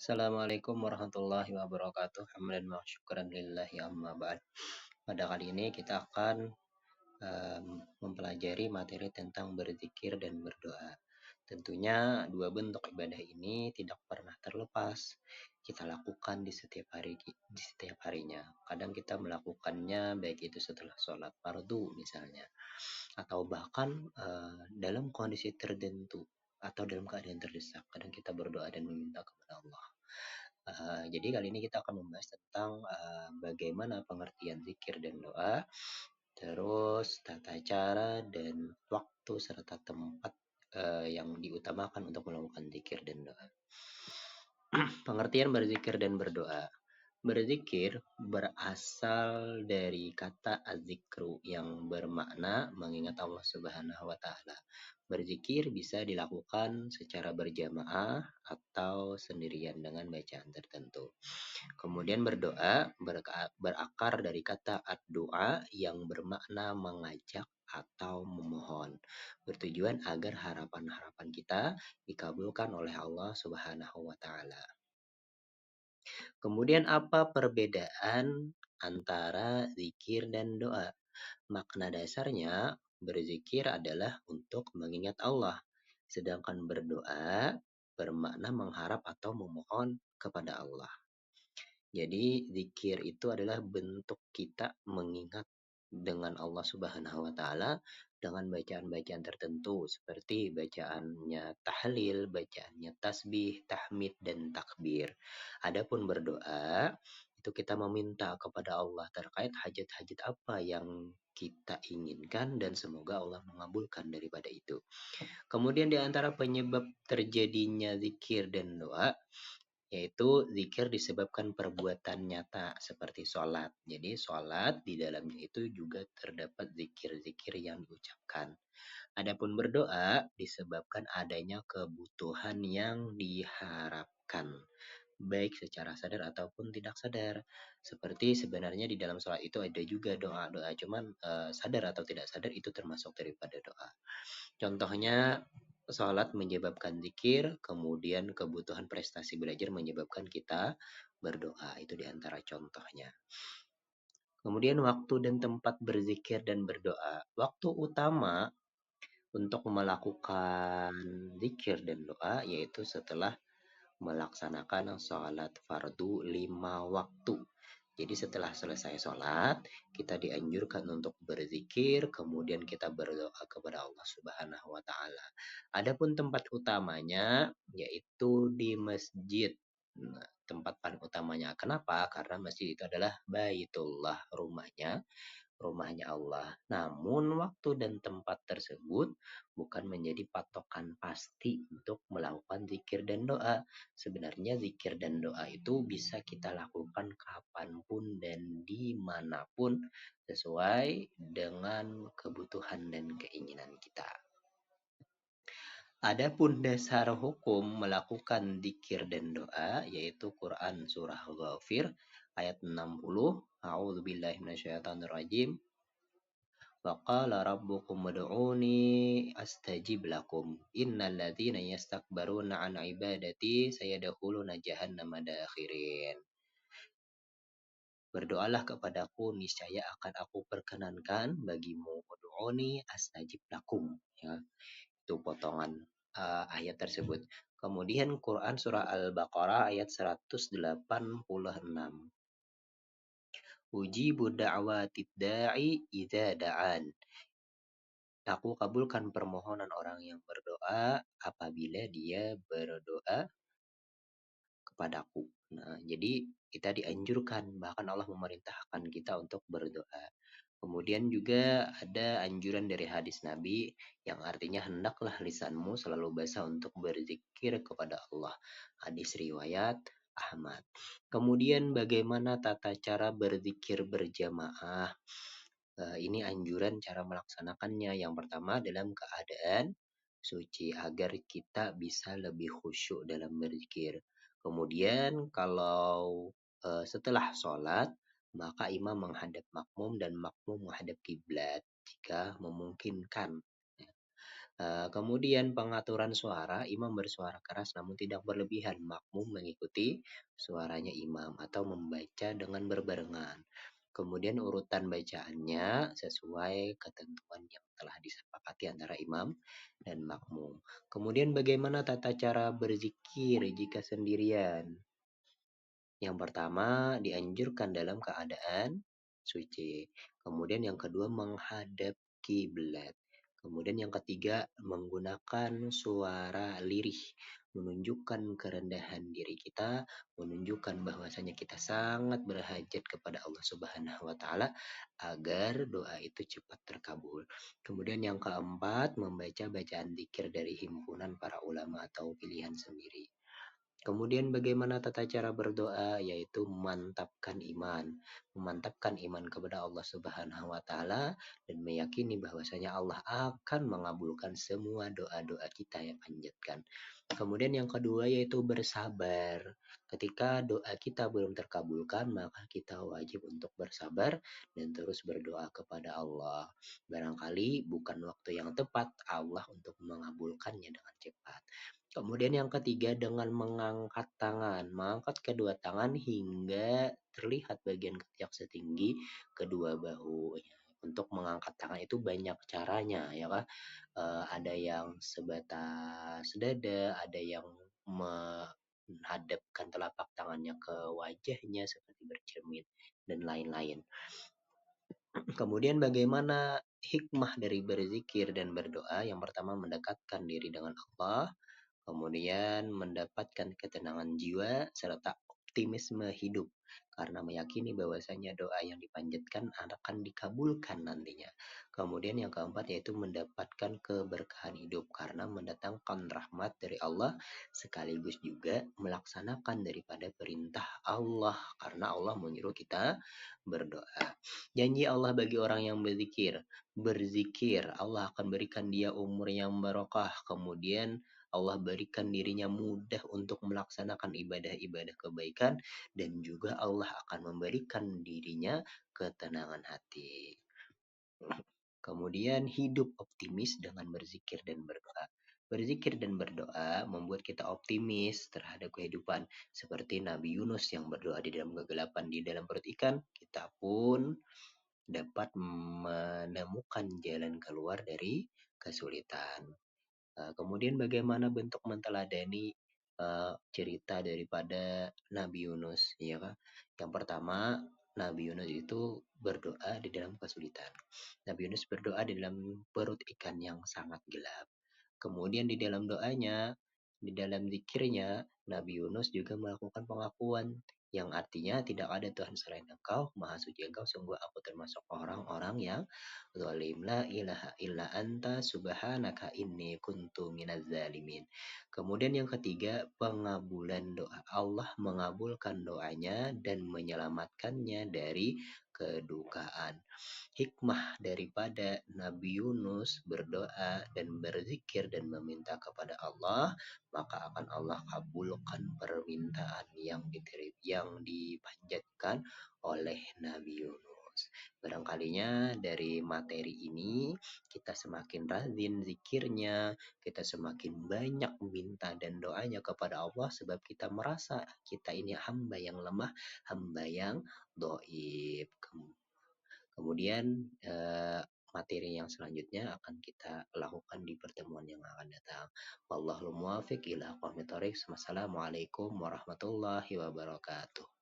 Assalamualaikum warahmatullahi wabarakatuh. Hamdan wa syukran lillahi amma ba'd. Pada kali ini kita akan mempelajari materi tentang berzikir dan berdoa. Tentunya dua bentuk ibadah ini tidak pernah terlepas. Kita lakukan di setiap harinya. Kadang kita melakukannya baik itu setelah sholat fardu misalnya, atau bahkan dalam kondisi tertentu atau dalam keadaan terdesak. Kadang kita berdoa dan meminta kepada Allah. Jadi kali ini kita akan membahas tentang bagaimana pengertian zikir dan doa, terus tata cara dan waktu serta tempat yang diutamakan untuk melakukan zikir dan doa. Pengertian berzikir dan berdoa. Berzikir berasal dari kata az-zikru yang bermakna mengingat Allah Subhanahu wa taala. Berzikir bisa dilakukan secara berjamaah atau sendirian dengan bacaan tertentu. Kemudian berdoa berakar dari kata ad-doa yang bermakna mengajak atau memohon, bertujuan agar harapan-harapan kita dikabulkan oleh Allah Subhanahu wa taala. Kemudian apa perbedaan antara zikir dan doa? Makna dasarnya berzikir adalah untuk mengingat Allah, sedangkan berdoa bermakna mengharap atau memohon kepada Allah. Jadi zikir itu adalah bentuk kita mengingat dengan Allah Subhanahu wa taala dengan bacaan-bacaan tertentu seperti bacaannya tahlil, bacaannya tasbih, tahmid dan takbir. Adapun berdoa itu kita meminta kepada Allah terkait hajat-hajat apa yang kita inginkan dan semoga Allah mengabulkan daripada itu. Kemudian di antara penyebab terjadinya zikir dan doa yaitu zikir disebabkan perbuatan nyata seperti sholat. Jadi sholat di dalamnya itu juga terdapat zikir-zikir yang diucapkan. Adapun berdoa disebabkan adanya kebutuhan yang diharapkan, baik secara sadar ataupun tidak sadar. Seperti sebenarnya di dalam sholat itu ada juga doa-doa, cuman sadar atau tidak sadar itu termasuk daripada doa. Contohnya sholat menyebabkan zikir, kemudian kebutuhan prestasi belajar menyebabkan kita berdoa. Itu diantara contohnya. Kemudian waktu dan tempat berzikir dan berdoa. Waktu utama untuk melakukan zikir dan doa yaitu setelah melaksanakan sholat fardu 5 waktu. Jadi setelah selesai sholat, kita dianjurkan untuk berzikir, kemudian kita berdoa kepada Allah Subhanahu wa taala. Adapun tempat utamanya yaitu di masjid. Nah, tempat paling utamanya kenapa? Karena masjid itu adalah Baitullah, rumahnya Allah. Namun waktu dan tempat tersebut bukan menjadi patokan pasti untuk melakukan zikir dan doa. Sebenarnya zikir dan doa itu bisa kita lakukan kapanpun dan dimanapun sesuai dengan kebutuhan dan keinginan kita. Adapun dasar hukum melakukan zikir dan doa yaitu Quran surah Ghafir ayat 60. A'udzubillahi minasyaitonirrajim. Waqala rabbukum ud'uni astajib lakum innal ladzina yastakbaruna an ibadati sayadkhuluna jahannama dakhirin. Berdoalah kepadaku niscaya akan aku perkenankan bagimu, ud'uni astajib lakum, ya. Itu potongan ayat tersebut. Kemudian Quran surah Al-Baqarah ayat 186. Ujibu da'watid da'i idza da'an. Aku kabulkan permohonan orang yang berdoa apabila dia berdoa kepadaku. Nah, jadi kita dianjurkan, bahkan Allah memerintahkan kita untuk berdoa. Kemudian juga ada anjuran dari hadis Nabi yang artinya hendaklah lisanmu selalu basah untuk berzikir kepada Allah. Hadis riwayat Ahmad. Kemudian bagaimana tata cara berzikir berjamaah? Ini anjuran cara melaksanakannya. Yang pertama dalam keadaan suci agar kita bisa lebih khusyuk dalam berzikir. Kemudian kalau setelah sholat maka imam menghadap makmum dan makmum menghadap kiblat jika memungkinkan. Kemudian pengaturan suara, imam bersuara keras namun tidak berlebihan, makmum mengikuti suaranya imam atau membaca dengan berbarengan. Kemudian urutan bacaannya sesuai ketentuan yang telah disepakati antara imam dan makmum. Kemudian bagaimana tata cara berzikir jika sendirian? Yang pertama, dianjurkan dalam keadaan suci. Kemudian yang kedua, menghadap kiblat. Kemudian yang ketiga, menggunakan suara lirih, menunjukkan kerendahan diri kita, menunjukkan bahwasanya kita sangat berhajat kepada Allah Subhanahu wa taala agar doa itu cepat terkabul. Kemudian yang keempat, membaca bacaan zikir dari himpunan para ulama atau pilihan sendiri. Kemudian bagaimana tata cara berdoa? Yaitu memantapkan iman. Memantapkan iman kepada Allah Subhanahu wa taala dan meyakini bahwasanya Allah akan mengabulkan semua doa-doa kita yang panjatkan. Kemudian yang kedua yaitu bersabar. Ketika doa kita belum terkabulkan, maka kita wajib untuk bersabar dan terus berdoa kepada Allah. Barangkali bukan waktu yang tepat Allah untuk mengabulkannya dengan cepat. Kemudian yang ketiga dengan mengangkat tangan, mengangkat kedua tangan hingga terlihat bagian ketiak setinggi kedua bahu. Untuk mengangkat tangan itu banyak caranya ya kan. Ada yang sebatas dada, ada yang menghadapkan telapak tangannya ke wajahnya seperti bercermin dan lain-lain. Kemudian bagaimana hikmah dari berzikir dan berdoa? Yang pertama mendekatkan diri dengan Allah, kemudian mendapatkan ketenangan jiwa serta optimisme hidup karena meyakini bahwasanya doa yang dipanjatkan akan dikabulkan nantinya. Kemudian yang keempat yaitu mendapatkan keberkahan hidup karena mendatangkan rahmat dari Allah sekaligus juga melaksanakan daripada perintah Allah karena Allah menyuruh kita berdoa. Janji Allah bagi orang yang berzikir Allah akan berikan dia umur yang barokah, kemudian Allah berikan dirinya mudah untuk melaksanakan ibadah-ibadah kebaikan dan juga Allah akan memberikan dirinya ketenangan hati. Kemudian hidup optimis dengan berzikir dan berdoa. Berzikir dan berdoa membuat kita optimis terhadap kehidupan. Seperti Nabi Yunus yang berdoa di dalam kegelapan di dalam perut ikan, kita pun dapat menemukan jalan keluar dari kesulitan. Kemudian bagaimana bentuk menteladani cerita daripada Nabi Yunus, ya kan? Yang pertama, Nabi Yunus itu berdoa di dalam kesulitan. Nabi Yunus berdoa di dalam perut ikan yang sangat gelap. Kemudian di dalam doanya, di dalam zikirnya, Nabi Yunus juga melakukan pengakuan yang artinya tidak ada Tuhan selain Engkau, Maha Suci Engkau, sungguh aku termasuk orang-orang yang zalim. La ilaha illa anta subhanaka inni kuntu minaz zalimin. Kemudian yang ketiga, pengabulan doa. Allah mengabulkan doanya dan menyelamatkannya dari kedukaan. Hikmah daripada Nabi Yunus berdoa dan berzikir dan meminta kepada Allah, maka akan Allah kabulkan permintaan yang dipanjatkan oleh Nabi Yunus. Barangkalinya dari materi ini kita semakin rajin zikirnya, kita semakin banyak minta dan doanya kepada Allah sebab kita merasa kita ini hamba yang lemah, hamba yang doib. Kemudian materi yang selanjutnya akan kita lakukan di pertemuan yang akan datang. Wallahul muwaffiq ila aqwamit thoriq. Wassalamualaikum warahmatullahi wabarakatuh.